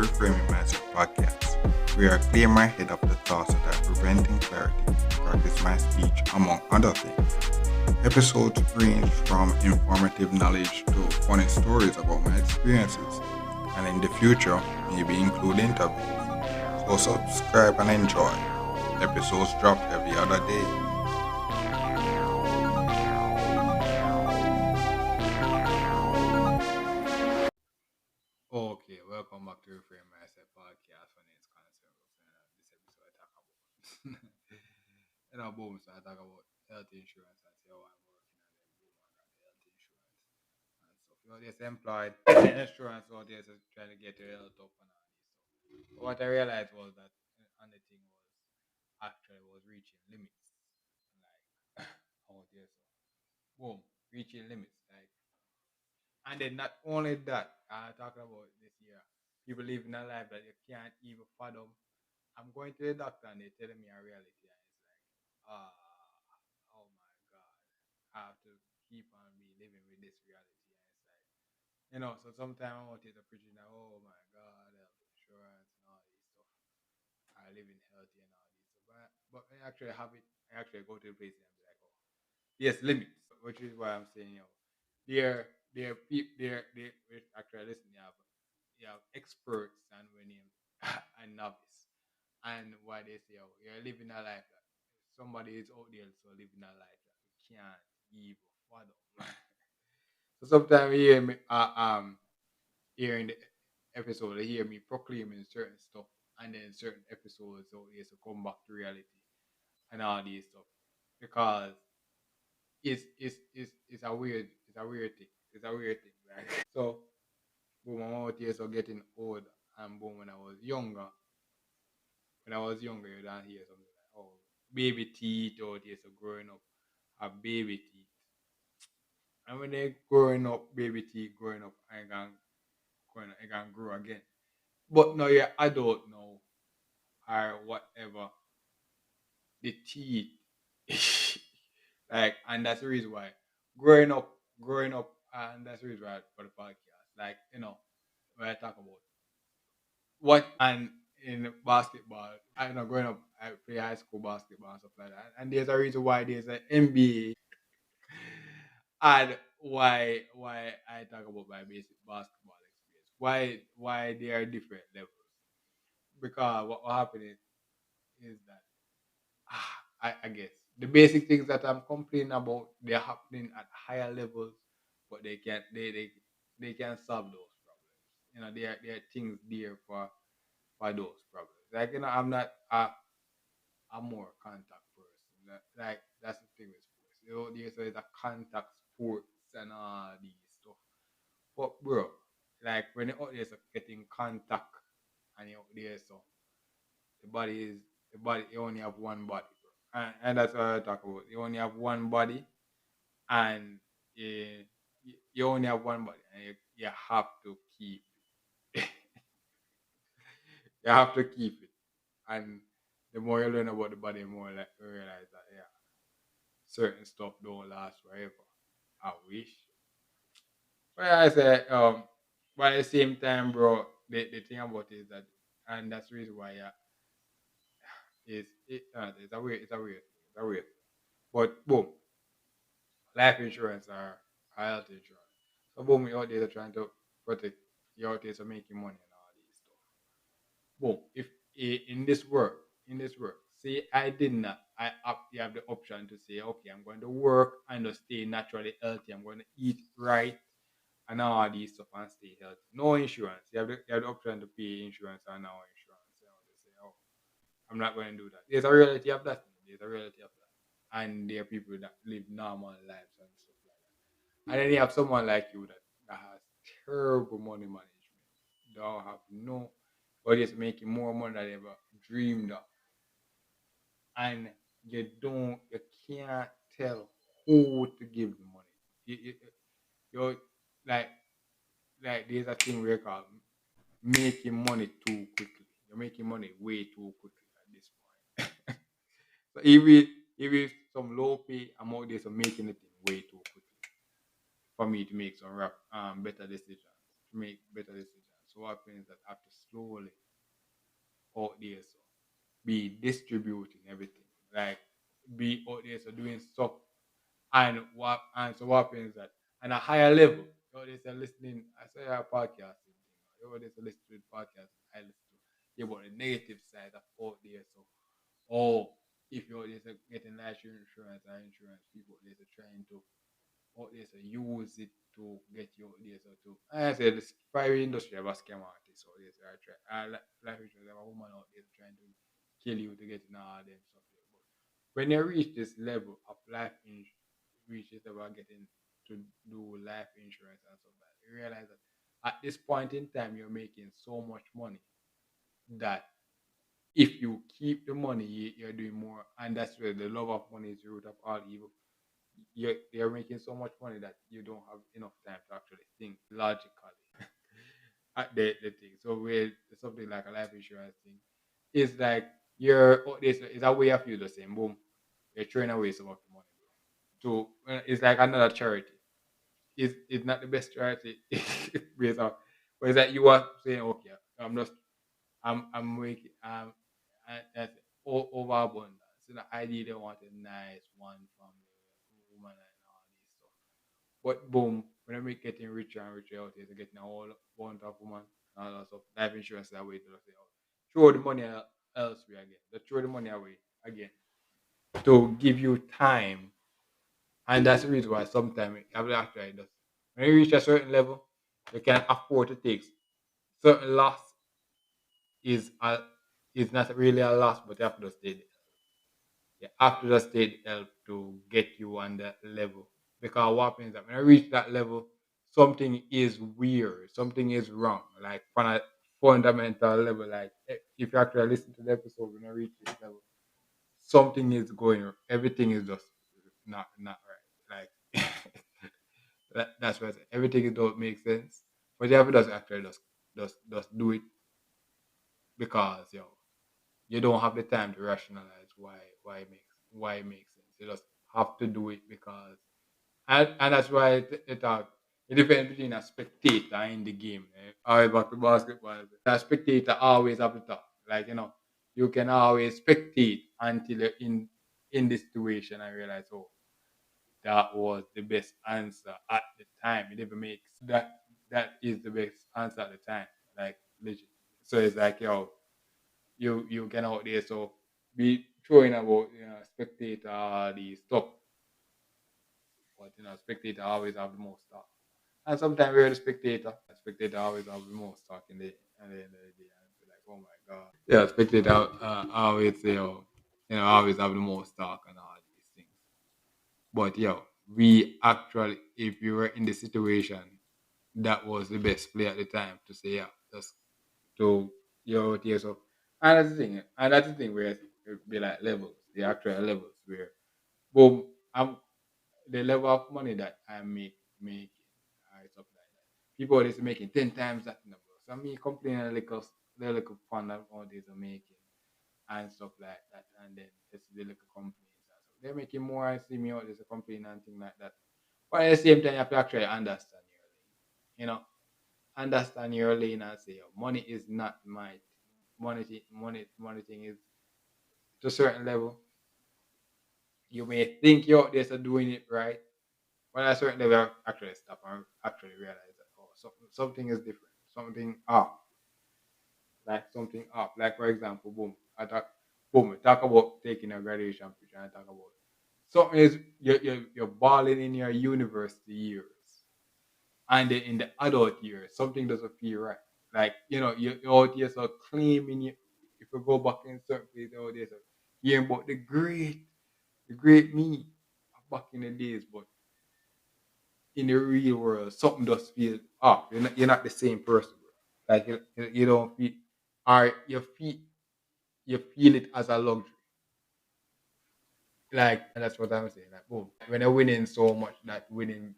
Reframing Mindset podcast, where I clear my head of the thoughts that are preventing clarity, practice my speech, among other things. Episodes range from informative knowledge to funny stories about my experiences, and in the future, maybe include interviews. So subscribe and enjoy. Episodes drop every other day. Okay, welcome back to Reframe Mindset podcast. My name is Concern. This episode I talk about, boom, so I talk about health insurance and see how I'm working and then boom, I got the health insurance and stuff. There's employed insurance out there so trying to get your health up and all this stuff. But what I realized was that and the thing was actually was reaching limits. Like out there, so boom, reaching limits. Like and then not only that, talking about this year, people living a life that you can't even fathom. I'm going to the doctor and they're telling me a reality, and it's like, oh my god, I have to keep on be living with this reality, and it's like, so sometimes I'm out here preaching that, oh my god, health insurance and all this stuff. I live in healthy and all this stuff, but I actually have it. I actually go to the place and be like, oh, yes, limits, which is why I'm saying, they're people, they're actually listen. You have experts and when you and novice, and why they say, oh, you're living a life that somebody is out there so living a life that you can't even fathom. So sometimes you hear me, here in the episode, you hear me proclaiming certain stuff, and then certain episodes out there to come back to reality and all these stuff because it's a weird thing. It's a weird thing, right? So boom, I'm out here so getting old and boom when I was younger you don't hear something like, oh, baby teeth out here so growing up have baby teeth. And when they growing up, baby teeth growing up, I can grow again. But now you're adult now or whatever, the teeth like, and that's the reason why growing up and that's the reason why for the podcast. Like, when I talk about what and in basketball, I know growing up, I play high school basketball and stuff like that. And there's a reason why there's an NBA and why I talk about my basic basketball experience. Why they are different levels. Because what happened is that I guess the basic things that I'm complaining about they're happening at higher levels, but they can solve those problems. There are things there for those problems. Like, I'm not a more contact person. Like, that's the thing with sports. There's a contact sports and all these stuff. But bro, like when you're out there so getting contact and you're out there so the body you only have one body, bro. And that's what I talk about. You only have one body and you only have one body and you have to keep you have to keep it. And the more you learn about the body, the more like you realize that yeah, certain stuff don't last forever. I wish. But I say, but at the same time, bro, the thing about it is that, and that's the reason why, yeah, it's a weird thing. But boom, life insurance or health insurance. So boom, you out there trying to protect, you out there so making money and all these stuff. Boom, if in this work, say I did not, you have the option to say, okay, I'm going to work and to stay naturally healthy. I'm going to eat right and all these stuff and stay healthy. No insurance. You have the option to pay insurance or no insurance. They say, oh, I'm not going to do that. There's a reality of that. There's a reality of that. And there are people that live normal lives and stuff like that. And then you have someone like you that has terrible money management. Don't have no, or just making more money than they ever dreamed of. And you can't tell who to give the money. You're like, there's a thing we call making money too quickly. You're making money way too quickly at this point. So if it's some low pay, I'm out there so making it way too quickly for me to make some better decisions. To make better decisions. So what happens is that have to slowly out there so be distributing everything. Like be out there so doing stuff and so what happens that on a higher level, you know, there's a listening I say a podcast thing, you know, there's a listening podcast I listen to yeah, about the negative side of out there. So oh if you're just getting life insurance or insurance, people there's trying to out there so use it to get you out there so to I say this private industry have a scam artist so there's I try life insurance have a woman out there trying to kill you to get in all them stuff there. But when you reach this level of life insurance reaches about getting to do life insurance and stuff like that, you realize that at this point in time you're making so much money that if you keep the money, you're doing more, and that's where the love of money is the root of all evil. You're making so much money that you don't have enough time to actually think logically at the thing. So with something like a life insurance thing, it's like you're oh, it's a way of you the same. Boom, you're throwing away some of the money, bro. So it's like another charity. It's not the best charity based on, but it's like you are saying, okay, I'm just I'm making that's overabundance. So the idea they want a nice one family, woman and all this stuff. But boom, when I make getting richer and richer out here, they're getting a whole bunch of woman and all that stuff. Life insurance that way to say, oh, throw the money elsewhere again. They throw the money away again to give you time. And that's the reason why sometimes every actor it does. When you reach a certain level, you can afford to take certain loss is a is not really a loss, but you have to just stay you have to just stay help to get you on that level. Because what happens is that when I reach that level, something is weird, something is wrong. Like on a fundamental level, like if you actually listen to the episode when I reach this level, something is going everything is just not right. Like that's what I say. Everything don't make sense. But you have to just actually just do it because you don't have the time to rationalize why it makes sense. You just have to do it because and that's why it depends between a spectator in the game. Always back to basketball. A spectator always have to talk. Like you can always spectate until you're in the situation and realize, oh, that was the best answer at the time. It never makes that is the best answer at the time. Like legit. So it's like you get out there so be throwing about spectator all these stuff. But spectator always have the most talk. And sometimes we're the spectator. Spectator always have the most talk in the at the end of the day. And be like, oh my god. Yeah, spectator always say, always have the most talk and all these things. But we actually, if you were in the situation, that was the best play at the time to say, just to your tears up. And that's the thing where it be like levels, the actual levels where boom, I'm the level of money that I making, stuff like that. People is making 10 times that number. So me complaining the little fun that all these are making and stuff like that. And then it's the little companies. They're making more and see me out as a company and thing like that. But at the same time, you have to actually understand your lane. Understand your lane and say, money is not my money thing is to a certain level. You may think you're out there so doing it right, but at a certain level, you actually stop and actually realize that something is different, something off, like something off. Like for example, we talk about taking a graduation picture and talk about something is you're balling in your university years, and then in the adult years, something doesn't feel right. Like you're out here so claiming you. If you go back in certain places out there, so hearing about the great me back in the days, but in the real world, something does feel off. You're not the same person, bro. Like you don't feel, or you feel it as a luxury. Like and that's what I'm saying. Like boom, when you're winning so much that winning,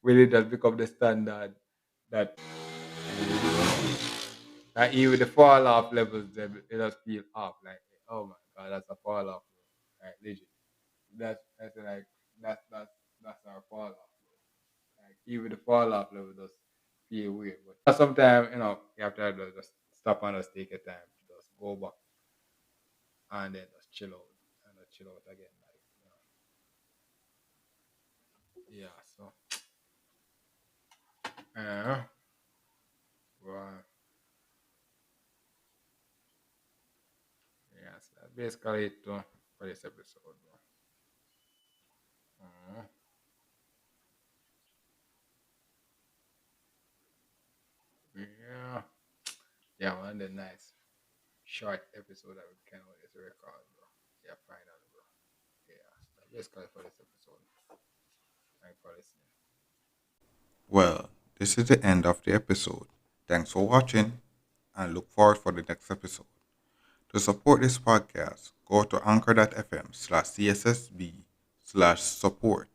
winning does become the standard. That like even the fall off levels, they just feel off. Like oh my god, that's a fall off. Bro. Like legit. That's like that's our fall off. Like even the fall off level does. feel weird. But sometimes, you have to just stop and just take your time to just go back and then just chill out and just chill out again. Yeah, so uh, well, yes, that's basically it for this episode. Bro. Yeah, yeah, one of the nice short episode that we can always record, bro. Yeah, finally, bro. Yeah, so that's basically for this episode. Thanks for listening. Well, this is the end of the episode. Thanks for watching and look forward for the next episode. To support this podcast, go to anchor.fm/cssb/support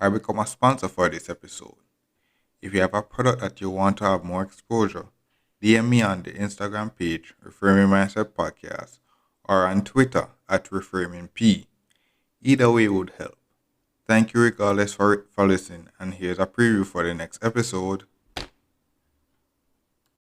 or become a sponsor for this episode. If you have a product that you want to have more exposure, DM me on the Instagram page Reframing Mindset Podcast or on Twitter at ReframingP. Either way would help. Thank you regardless for listening, and here's a preview for the next episode.